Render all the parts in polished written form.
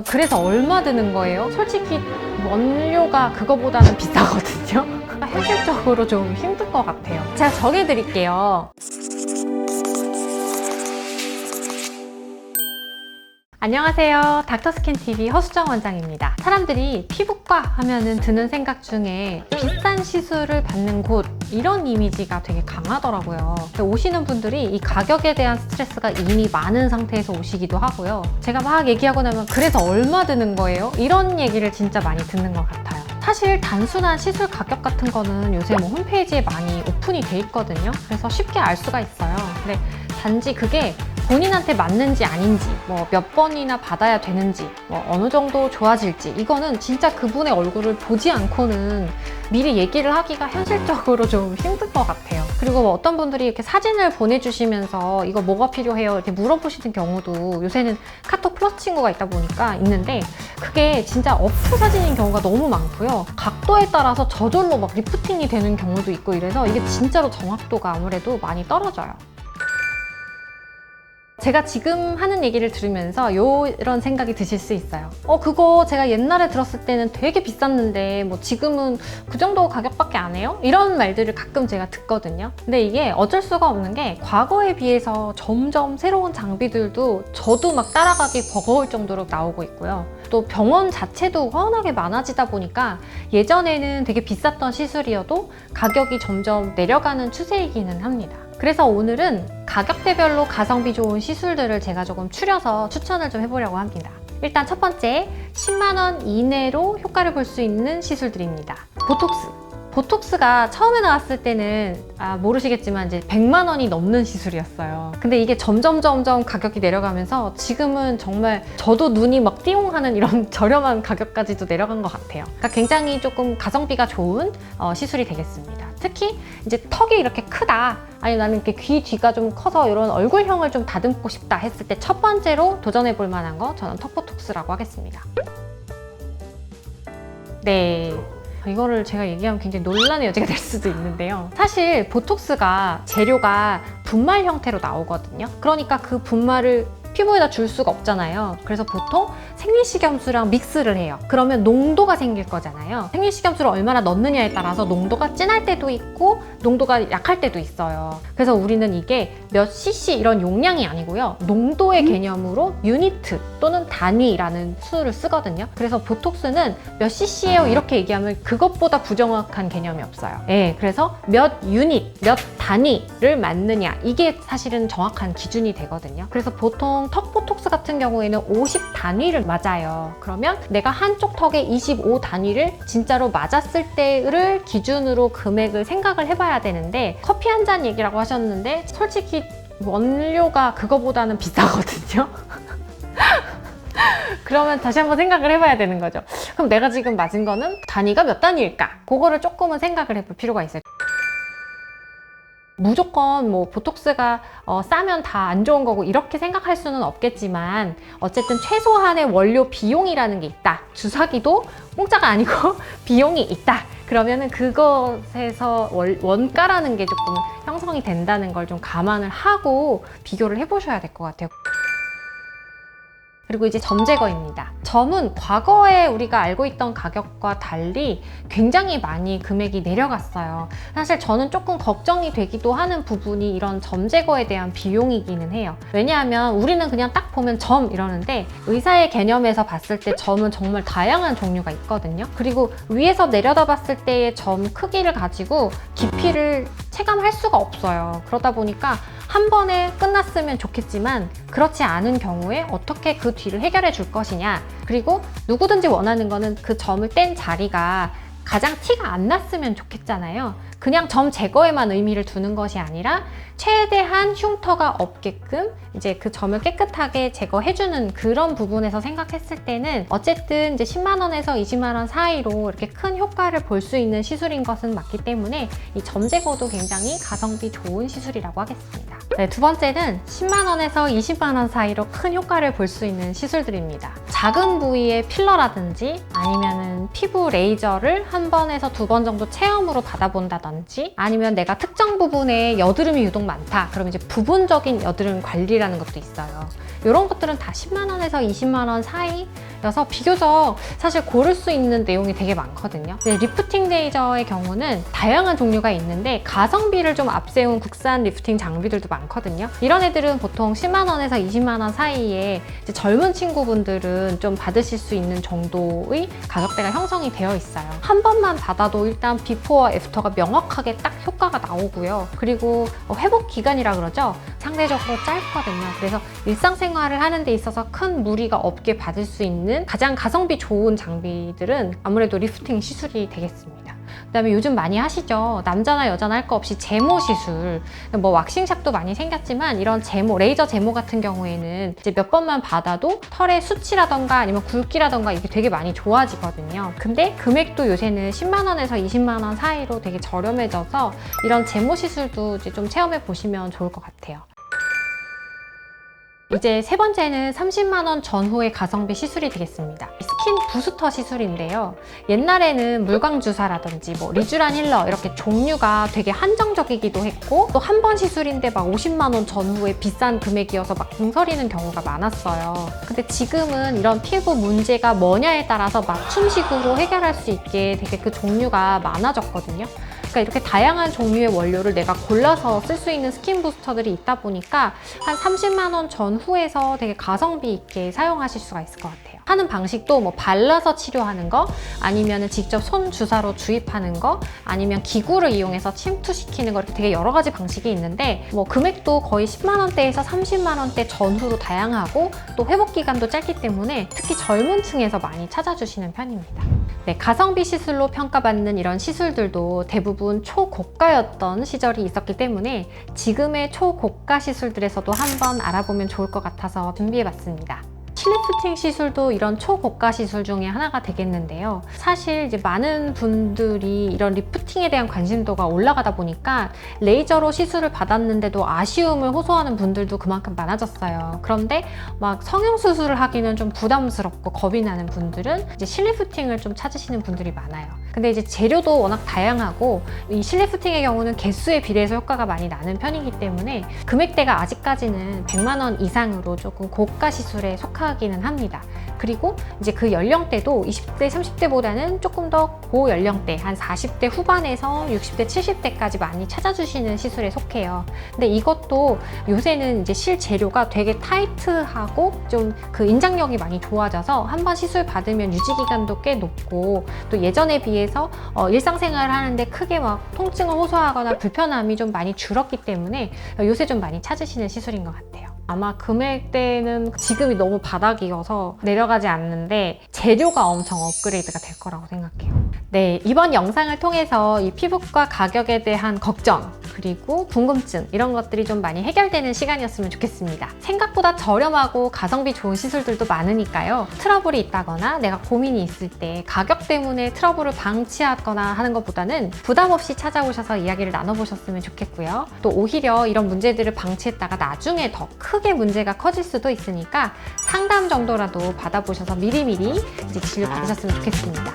그래서 얼마 드는 거예요? 솔직히 원료가 그거보다는 비싸거든요. 현실적으로 좀 힘들 것 같아요. 제가 정해드릴게요. 안녕하세요. 닥터스킨TV 허수정 원장입니다. 사람들이 피부과 하면은 드는 생각 중에 비싼 시술을 받는 곳, 이런 이미지가 되게 강하더라고요. 오시는 분들이 이 가격에 대한 스트레스가 이미 많은 상태에서 오시기도 하고요. 제가 막 얘기하고 나면 그래서 얼마 드는 거예요? 이런 얘기를 진짜 많이 듣는 것 같아요. 사실 단순한 시술 가격 같은 거는 요새 홈페이지에 많이 오픈이 돼 있거든요. 그래서 쉽게 알 수가 있어요. 근데 단지 그게 본인한테 맞는지 아닌지, 몇 번이나 받아야 되는지, 어느 정도 좋아질지, 이거는 진짜 그분의 얼굴을 보지 않고는 미리 얘기를 하기가 현실적으로 좀 힘들 것 같아요. 그리고 어떤 분들이 이렇게 사진을 보내주시면서 이거 뭐가 필요해요? 이렇게 물어보시는 경우도 요새는 카톡 플러스 친구가 있다 보니까 있는데, 그게 진짜 어프 사진인 경우가 너무 많고요. 각도에 따라서 저절로 막 리프팅이 되는 경우도 있고 이래서 이게 진짜로 정확도가 아무래도 많이 떨어져요. 제가 지금 하는 얘기를 들으면서 이런 생각이 드실 수 있어요. 그거 제가 옛날에 들었을 때는 되게 비쌌는데 지금은 그 정도 가격밖에 안 해요? 이런 말들을 가끔 제가 듣거든요. 근데 이게 어쩔 수가 없는 게 과거에 비해서 점점 새로운 장비들도 저도 막 따라가기 버거울 정도로 나오고 있고요. 또 병원 자체도 워낙에 많아지다 보니까 예전에는 되게 비쌌던 시술이어도 가격이 점점 내려가는 추세이기는 합니다. 그래서 오늘은 가격대별로 가성비 좋은 시술들을 제가 조금 추려서 추천을 좀 해보려고 합니다. 일단 첫 번째, 10만 원 이내로 효과를 볼 수 있는 시술들입니다. 보톡스. 보톡스가 처음에 나왔을 때는 모르시겠지만 이제 100만 원이 넘는 시술이었어요. 근데 이게 점점 가격이 내려가면서 지금은 정말 저도 눈이 막 띠용하는 이런 저렴한 가격까지도 내려간 것 같아요. 그러니까 굉장히 조금 가성비가 좋은 시술이 되겠습니다. 특히 이제 턱이 이렇게 크다, 아니 나는 이렇게 귀 뒤가 좀 커서 이런 얼굴형을 좀 다듬고 싶다 했을 때 첫 번째로 도전해 볼 만한 거, 저는 턱보톡스라고 하겠습니다. 네. 이거를 제가 얘기하면 굉장히 논란의 여지가 될 수도 있는데요. 사실 보톡스가 재료가 분말 형태로 나오거든요. 그러니까 그 분말을 피부에다 줄 수가 없잖아요. 그래서 보통 생리식염수랑 믹스를 해요. 그러면 농도가 생길 거잖아요. 생리식염수를 얼마나 넣느냐에 따라서 농도가 진할 때도 있고 농도가 약할 때도 있어요. 그래서 우리는 이게 몇 cc 이런 용량이 아니고요. 농도의 개념으로 유니트 또는 단위라는 수를 쓰거든요. 그래서 보톡스는 몇 cc예요 이렇게 얘기하면 그것보다 부정확한 개념이 없어요. 네, 그래서 몇 유닛, 몇 단위를 맞느냐, 이게 사실은 정확한 기준이 되거든요. 그래서 보통 턱 보톡스 같은 경우에는 50 단위를 맞아요. 그러면 내가 한쪽 턱에 25 단위를 진짜로 맞았을 때를 기준으로 금액을 생각을 해봐야 되는데, 커피 한 잔 얘기라고 하셨는데 솔직히 원료가 그거보다는 비싸거든요. 그러면 다시 한번 생각을 해봐야 되는 거죠. 그럼 내가 지금 맞은 거는 단위가 몇 단위일까? 그거를 조금은 생각을 해볼 필요가 있어요. 무조건 보톡스가 싸면 다 안 좋은 거고 이렇게 생각할 수는 없겠지만, 어쨌든 최소한의 원료 비용이라는 게 있다. 주사기도 공짜가 아니고 비용이 있다. 그러면은 그것에서 원가라는 게 조금 형성이 된다는 걸 좀 감안을 하고 비교를 해보셔야 될 것 같아요. 그리고 이제 점 제거입니다. 점은 과거에 우리가 알고 있던 가격과 달리 굉장히 많이 금액이 내려갔어요. 사실 저는 조금 걱정이 되기도 하는 부분이 이런 점 제거에 대한 비용이기는 해요. 왜냐하면 우리는 그냥 딱 보면 점 이러는데, 의사의 개념에서 봤을 때 점은 정말 다양한 종류가 있거든요. 그리고 위에서 내려다 봤을 때의 점 크기를 가지고 깊이를 체감할 수가 없어요. 그러다 보니까 한 번에 끝났으면 좋겠지만 그렇지 않은 경우에 어떻게 그 뒤를 해결해 줄 것이냐, 그리고 누구든지 원하는 거는 그 점을 뗀 자리가 가장 티가 안 났으면 좋겠잖아요. 그냥 점 제거에만 의미를 두는 것이 아니라 최대한 흉터가 없게끔 이제 그 점을 깨끗하게 제거해주는 그런 부분에서 생각했을 때는 어쨌든 이제 10만 원에서 20만 원 사이로 이렇게 큰 효과를 볼 수 있는 시술인 것은 맞기 때문에 이 점 제거도 굉장히 가성비 좋은 시술이라고 하겠습니다. 네, 두 번째는 10만 원에서 20만 원 사이로 큰 효과를 볼 수 있는 시술들입니다. 작은 부위의 필러라든지 아니면은 피부 레이저를 한 번에서 두 번 정도 체험으로 받아본다든지, 아니면 내가 특정 부분에 여드름이 유독 많다. 그럼 이제 부분적인 여드름 관리라는 것도 있어요. 이런 것들은 다 10만 원에서 20만 원 사이 여서 비교적 사실 고를 수 있는 내용이 되게 많거든요. 근데 리프팅 레이저의 경우는 다양한 종류가 있는데 가성비를 좀 앞세운 국산 리프팅 장비들도 많거든요. 이런 애들은 보통 10만 원에서 20만 원 사이에 이제 젊은 친구분들은 좀 받으실 수 있는 정도의 가격대가 형성이 되어 있어요. 한 번만 받아도 일단 비포와 애프터가 명확하게 딱 효과가 나오고요. 그리고 회복 기간이라 그러죠. 상대적으로 짧거든요. 그래서 일상생활을 하는 데 있어서 큰 무리가 없게 받을 수 있는 가장 가성비 좋은 장비들은 아무래도 리프팅 시술이 되겠습니다. 그다음에 요즘 많이 하시죠. 남자나 여자나 할 거 없이 제모 시술. 뭐 왁싱샵도 많이 생겼지만 이런 제모, 레이저 제모 같은 경우에는 이제 몇 번만 받아도 털의 수치라던가 아니면 굵기라던가 이게 되게 많이 좋아지거든요. 근데 금액도 요새는 10만 원에서 20만 원 사이로 되게 저렴해져서 이런 제모 시술도 이제 좀 체험해 보시면 좋을 것 같아요. 이제 세 번째는 30만 원 전후의 가성비 시술이 되겠습니다. 스킨 부스터 시술인데요. 옛날에는 물광 주사라든지 뭐 리쥬란 힐러 이렇게 종류가 되게 한정적이기도 했고 또 한 번 시술인데 막 50만 원 전후의 비싼 금액이어서 막 궁서리는 경우가 많았어요. 근데 지금은 이런 피부 문제가 뭐냐에 따라서 맞춤식으로 해결할 수 있게 되게 그 종류가 많아졌거든요. 그러니까 이렇게 다양한 종류의 원료를 내가 골라서 쓸 수 있는 스킨 부스터들이 있다 보니까 한 30만 원 전후에서 되게 가성비 있게 사용하실 수가 있을 것 같아요. 하는 방식도 뭐 발라서 치료하는 거, 아니면 직접 손 주사로 주입하는 거, 아니면 기구를 이용해서 침투시키는 거, 이렇게 되게 여러 가지 방식이 있는데 뭐 금액도 거의 10만 원대에서 30만 원대 전후로 다양하고 또 회복 기간도 짧기 때문에 특히 젊은 층에서 많이 찾아주시는 편입니다. 네, 가성비 시술로 평가받는 이런 시술들도 대부분 초고가였던 시절이 있었기 때문에 지금의 초고가 시술들에서도 한번 알아보면 좋을 것 같아서 준비해봤습니다. 실리프팅 시술도 이런 초고가 시술 중에 하나가 되겠는데요. 사실 이제 많은 분들이 이런 리프팅에 대한 관심도가 올라가다 보니까 레이저로 시술을 받았는데도 아쉬움을 호소하는 분들도 그만큼 많아졌어요. 그런데 막 성형수술을 하기는 좀 부담스럽고 겁이 나는 분들은 이제 실리프팅을 좀 찾으시는 분들이 많아요. 근데 이제 재료도 워낙 다양하고 이 실리프팅의 경우는 개수에 비례해서 효과가 많이 나는 편이기 때문에 금액대가 아직까지는 100만 원 이상으로 조금 고가 시술에 속하기는 합니다. 그리고 이제 그 연령대도 20대, 30대보다는 조금 더 고연령대, 한 40대 후반에서 60대, 70대까지 많이 찾아주시는 시술에 속해요. 근데 이것도 요새는 이제 실재료가 되게 타이트하고 좀 그 인장력이 많이 좋아져서 한번 시술 받으면 유지기간도 꽤 높고 또 예전에 비해서 일상생활을 하는데 크게 막 통증을 호소하거나 불편함이 좀 많이 줄었기 때문에 요새 좀 많이 찾으시는 시술인 것 같아요. 아마 금액대는 지금이 너무 바닥이어서 내려가지 않는데 재료가 엄청 업그레이드가 될 거라고 생각해요. 네, 이번 영상을 통해서 이 피부과 가격에 대한 걱정 그리고 궁금증 이런 것들이 좀 많이 해결되는 시간이었으면 좋겠습니다. 생각보다 저렴하고 가성비 좋은 시술들도 많으니까요. 트러블이 있다거나 내가 고민이 있을 때 가격 때문에 트러블을 방치하거나 하는 것보다는 부담 없이 찾아오셔서 이야기를 나눠보셨으면 좋겠고요. 또 오히려 이런 문제들을 방치했다가 나중에 더 크게 문제가 커질 수도 있으니까 상담 정도라도 받아보셔서 미리미리 이제 진료 받으셨으면 좋겠습니다.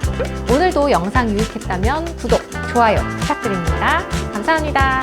오늘도 영상 유익했다면 구독, 좋아요 부탁드립니다. 감사합니다.